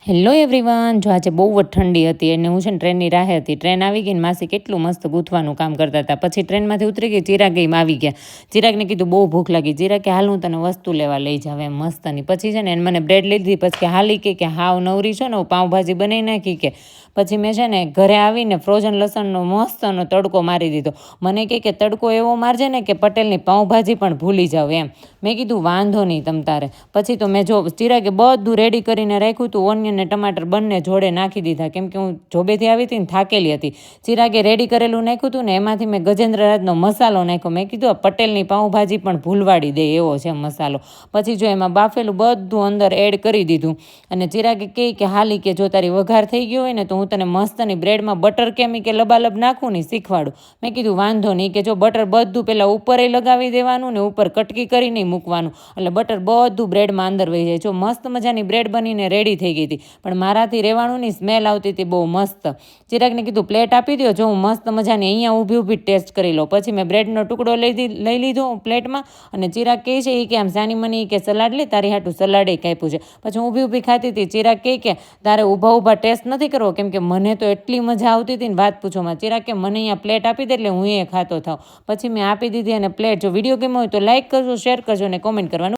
Hello everyone, જો આજે બહુ જ ઠંડી હતી અને હું છે ને ટ્રેનની રાહ હતી. ટ્રેન આવી ગઈ ને માસી કેટલું મસ્ત ગૂંથવાનું કામ કરતા હતા. પછી ટ્રેનમાંથી ઉતરી ગઈ, ચિરાગ ગઈ આવી ગયા. ચિરાગને કીધું બહુ ભૂખ લાગી. ચિરાગ કે હાલ હું તને વસ્તુ લેવા લઈ જાવ એમ મસ્તની. પછી છે ને મને બ્રેડ લીધી. પછી કે હાલી કે હાવ નવરી છો ને હું પાઉંભાજી બનાવી નાખી કે. પછી મેં છે ને ઘરે આવીને ફ્રોઝન લસણનો મસ્તનો તડકો મારી દીધો. મને કે તડકો એવો મારજે ને કે પટેલની પાઉંભાજી પણ ભૂલી જાવ એમ. મેં કીધું વાંધો નહીં તમ તારે. પછી તો મેં ચિરાગે બધું રેડી કરીને રાખ્યું હતું. ઓનિયન ને ટમાટર બંને જોડે નાખી દીધા, કેમ કે હું જોબેથી આવી હતી ને થાકેલી હતી. ચિરાગે રેડી કરેલું નાખ્યું હતું ને એમાંથી મેં ગજેન્દ્રરાજનો મસાલો નાખ્યો. મેં કીધું આ પટેલની પાઉંભાજી પણ ભૂલવાડી દે એવો છે મસાલો. પછી જો એમાં બાફેલું બધું અંદર એડ કરી દીધું અને ચિરાગે કે હાલી કે જો તારી વઘાર થઈ ગયો હોય ને તો હું તને મસ્તની બ્રેડમાં બટર કેમ કે લબાલબ નાખું ને શીખવાડું. મેં કીધું વાંધો નહીં, કે જો બટર બધું પહેલાં ઉપર લગાવી દેવાનું ને ઉપર કટકી કરી નહીં મૂકવાનું, એટલે બટર બધું બ્રેડમાં અંદર વહી જાય. જો મસ્ત મજાની બ્રેડ બનીને રેડી થઈ ગઈ હતી. પણ મારાથી રહેવાનું નહીં, સ્મેલ આવતી હતી બહુ મસ્ત. ચિરાગને કીધું પ્લેટ આપી દો, જો હું મસ્ત મજાની અહીંયા ઊભી ઊભી ટેસ્ટ કરી લો. પછી મેં બ્રેડનો ટુકડો લઈ લીધો પ્લેટમાં અને ચિરાગ કહે છે એ કે આમ સાની મની કે સલાડ લે, તારી હાટું સલાડે કાપ્યું છે. પછી હું ઊભી ઊભી ખાતી હતી. ચિરાગ કે તારે ઊભા ઊભા ટેસ્ટ નથી કરવો, કેમ કે મને તો એટલી મજા આવતી હતી ને વાત પૂછોમાં. ચિરાગ કે મને અહીંયા પ્લેટ આપી દે એટલે હું એ ખાતો થાવ. પછી મેં આપી દીધી અને પ્લેટ. જો વિડીયો ગમ્યો હોય તો લાઇક કરજો, શેર કરજો અને કોમેન્ટ કરવાનું